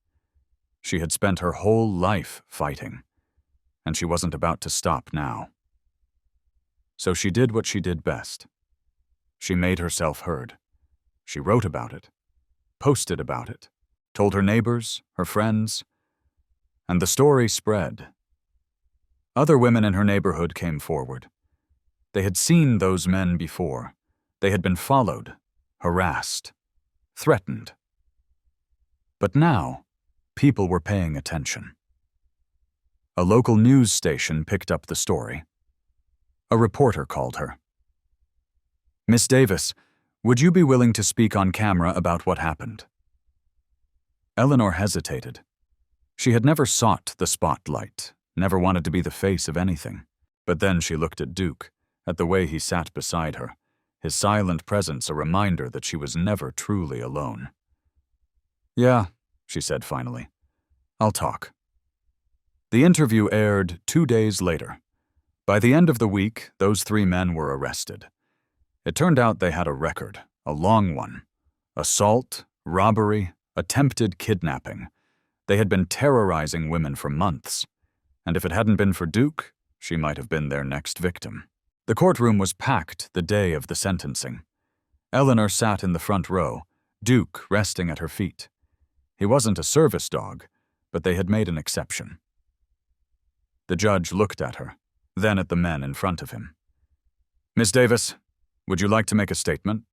[SPEAKER 1] She had spent her whole life fighting, and she wasn't about to stop now. So she did what she did best. She made herself heard. She wrote about it, posted about it, told her neighbors, her friends, and the story spread. Other women in her neighborhood came forward. They had seen those men before. They had been followed, harassed, threatened. But now, people were paying attention. A local news station picked up the story. A reporter called her. "Miss Davis, would you be willing to speak on camera about what happened?" Eleanor hesitated. She had never sought the spotlight, never wanted to be the face of anything. But then she looked at Duke, at the way he sat beside her, his silent presence a reminder that she was never truly alone. "Yeah, she said finally. "I'll talk." The interview aired 2 days later. By the end of the week, those 3 men were arrested. It turned out they had a record, a long one. Assault, robbery, attempted kidnapping. They had been terrorizing women for months. And if it hadn't been for Duke, she might have been their next victim. The courtroom was packed the day of the sentencing. Eleanor sat in the front row, Duke resting at her feet. He wasn't a service dog, but they had made an exception. The judge looked at her, then at the men in front of him. "Miss Davis, would you like to make a statement?"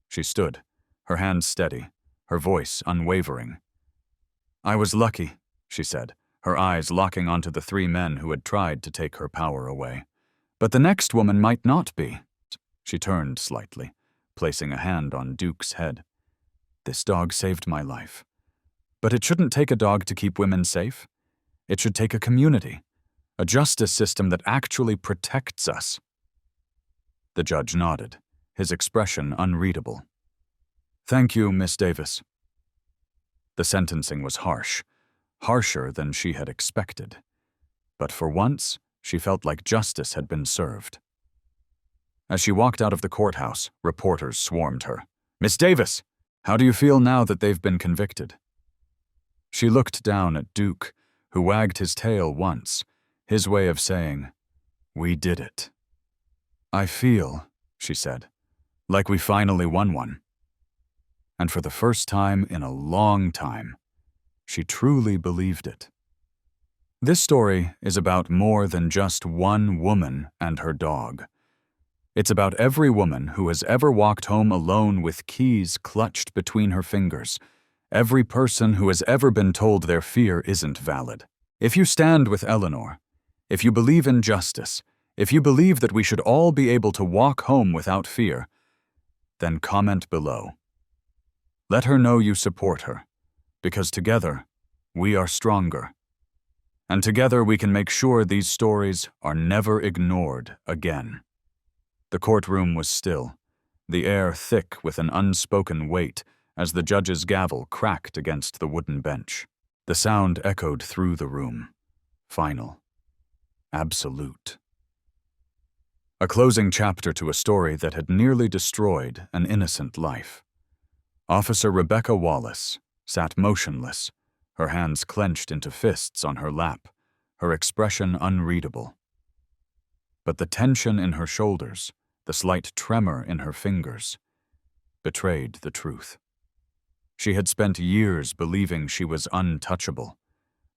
[SPEAKER 1] She stood, her hands steady, her voice unwavering. "I was lucky," she said, her eyes locking onto the 3 men who had tried to take her power away. "But the next woman might not be." She turned slightly, placing a hand on Duke's head. "This dog saved my life. But it shouldn't take a dog to keep women safe. It should take a community, a justice system that actually protects us." The judge nodded, his expression unreadable. "Thank you, Miss Davis." The sentencing was harsh, harsher than she had expected. But for once, she felt like justice had been served. As she walked out of the courthouse, reporters swarmed her. "Miss Davis, how do you feel now that they've been convicted?" She looked down at Duke, who wagged his tail once, his way of saying, "We did it." "I feel," she said, "like we finally won one." And for the first time in a long time, she truly believed it. This story is about more than just one woman and her dog. It's about every woman who has ever walked home alone with keys clutched between her fingers, every person who has ever been told their fear isn't valid. If you stand with Eleanor, if you believe in justice, if you believe that we should all be able to walk home without fear, then comment below. Let her know you support her, because together, we are stronger. And together we can make sure these stories are never ignored again. The courtroom was still, the air thick with an unspoken weight as the judge's gavel cracked against the wooden bench. The sound echoed through the room. Final. Absolute. A closing chapter to a story that had nearly destroyed an innocent life. Officer Rebecca Wallace sat motionless, her hands clenched into fists on her lap, her expression unreadable. But the tension in her shoulders, the slight tremor in her fingers, betrayed the truth. She had spent years believing she was untouchable,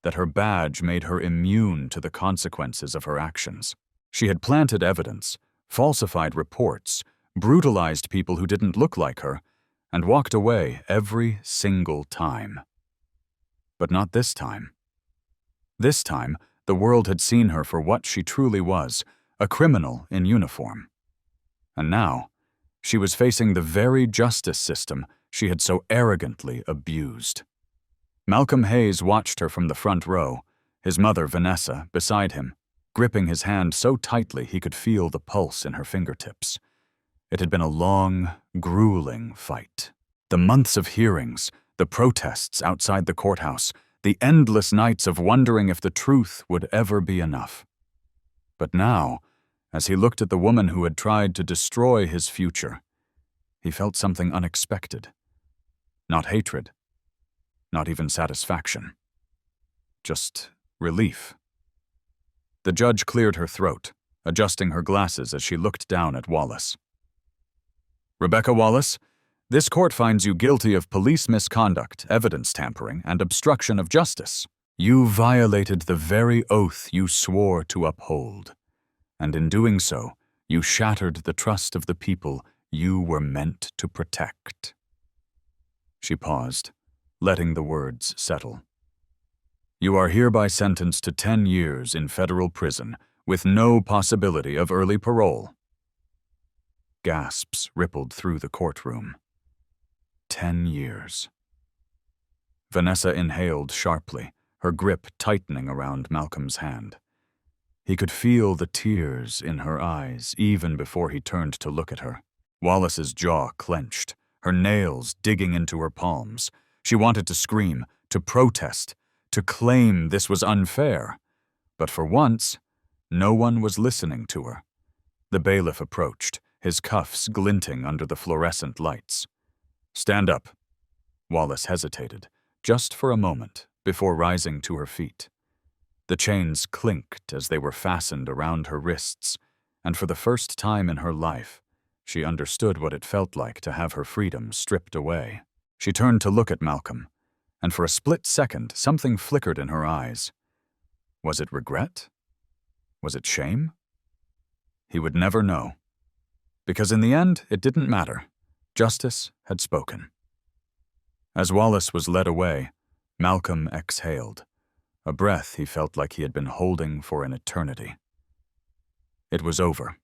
[SPEAKER 1] that her badge made her immune to the consequences of her actions. She had planted evidence, falsified reports, brutalized people who didn't look like her, and walked away every single time. But not this time. This time, the world had seen her for what she truly was, a criminal in uniform. And now, she was facing the very justice system she had so arrogantly abused. Malcolm Hayes watched her from the front row, his mother, Vanessa, beside him, gripping his hand so tightly he could feel the pulse in her fingertips. It had been a long, grueling fight. The months of hearings, the protests outside the courthouse, the endless nights of wondering if the truth would ever be enough. But now, as he looked at the woman who had tried to destroy his future, he felt something unexpected. Not hatred, not even satisfaction. Just relief. The judge cleared her throat, adjusting her glasses as she looked down at Wallace. "Rebecca Wallace, this court finds you guilty of police misconduct, evidence tampering, and obstruction of justice. You violated the very oath you swore to uphold, and in doing so, you shattered the trust of the people you were meant to protect." She paused, letting the words settle. "You are hereby sentenced to 10 years in federal prison with no possibility of early parole." Gasps rippled through the courtroom. 10 years. Vanessa inhaled sharply, her grip tightening around Malcolm's hand. He could feel the tears in her eyes even before he turned to look at her. Wallace's jaw clenched, her nails digging into her palms. She wanted to scream, to protest, to claim this was unfair. But for once, no one was listening to her. The bailiff approached, his cuffs glinting under the fluorescent lights. "Stand up." Wallace hesitated, just for a moment, before rising to her feet. The chains clinked as they were fastened around her wrists, and for the first time in her life, she understood what it felt like to have her freedom stripped away. She turned to look at Malcolm, and for a split second, something flickered in her eyes. Was it regret? Was it shame? He would never know. Because in the end, it didn't matter. Justice had spoken. As Wallace was led away, Malcolm exhaled, a breath he felt like he had been holding for an eternity. It was over.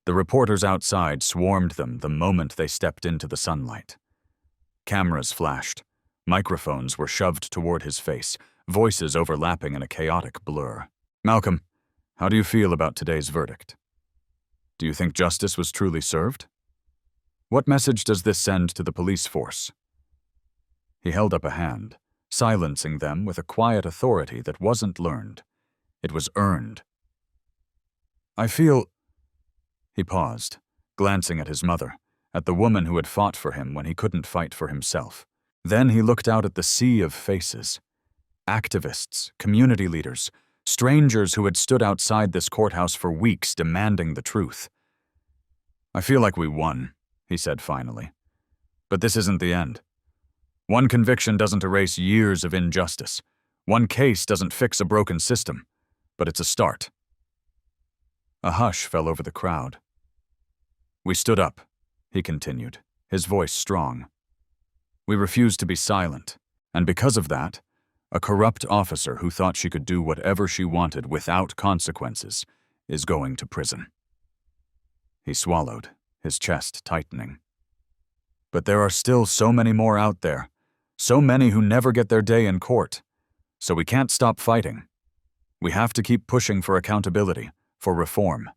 [SPEAKER 1] The reporters outside swarmed them the moment they stepped into the sunlight. Cameras flashed. Microphones were shoved toward his face, voices overlapping in a chaotic blur. "Malcolm, how do you feel about today's verdict? Do you think justice was truly served? What message does this send to the police force?" He held up a hand, silencing them with a quiet authority that wasn't learned. It was earned. "I feel—" He paused, glancing at his mother, at the woman who had fought for him when he couldn't fight for himself. Then he looked out at the sea of faces. Activists, community leaders, strangers who had stood outside this courthouse for weeks demanding the truth. "I feel like we won," he said finally. "But this isn't the end. One conviction doesn't erase years of injustice. One case doesn't fix a broken system, but it's a start." A hush fell over the crowd. "We stood up," he continued, his voice strong. "We refused to be silent, and because of that, a corrupt officer who thought she could do whatever she wanted without consequences is going to prison." He swallowed, his chest tightening. "But there are still so many more out there, so many who never get their day in court, so we can't stop fighting. We have to keep pushing for accountability, for reform,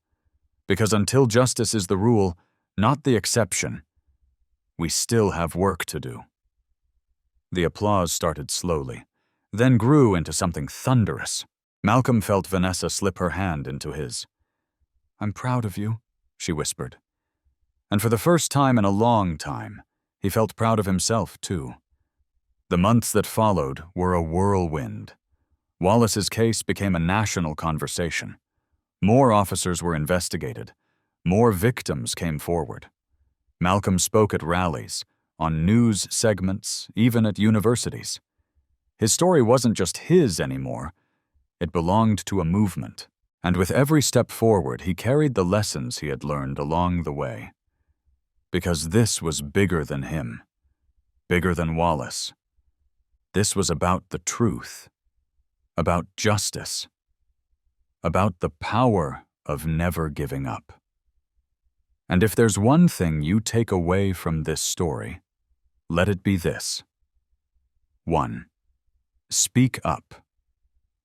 [SPEAKER 1] because until justice is the rule, not the exception, we still have work to do." The applause started slowly, then grew into something thunderous. Malcolm felt Vanessa slip her hand into his. "I'm proud of you," she whispered. And for the first time in a long time, he felt proud of himself, too. The months that followed were a whirlwind. Wallace's case became a national conversation. More officers were investigated. More victims came forward. Malcolm spoke at rallies, on news segments, even at universities. His story wasn't just his anymore. It belonged to a movement, and with every step forward, he carried the lessons he had learned along the way. Because this was bigger than him, bigger than Wallace. This was about the truth, about justice, about the power of never giving up. And if there's one thing you take away from this story, let it be this. 1. Speak up,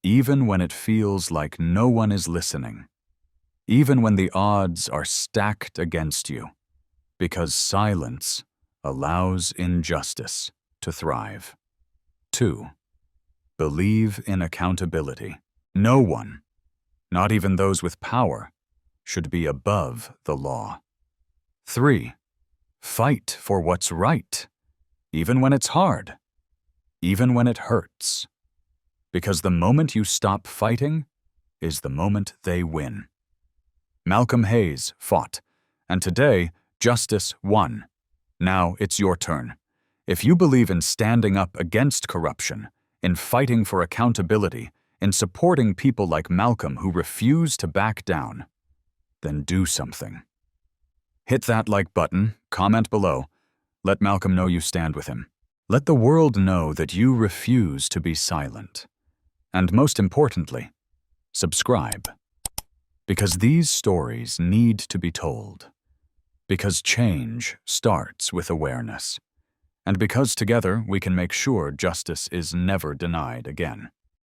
[SPEAKER 1] even when it feels like no one is listening, even when the odds are stacked against you, because silence allows injustice to thrive. 2. Believe in accountability. No one, not even those with power, should be above the law. 3. Fight for what's right, even when it's hard, even when it hurts. Because the moment you stop fighting is the moment they win. Malcolm Hayes fought, and today, justice won. Now it's your turn. If you believe in standing up against corruption, in fighting for accountability, in supporting people like Malcolm who refuse to back down, then do something. Hit that like button, comment below. Let Malcolm know you stand with him. Let the world know that you refuse to be silent. And most importantly, subscribe. Because these stories need to be told. Because change starts with awareness. And because together we can make sure justice is never denied again.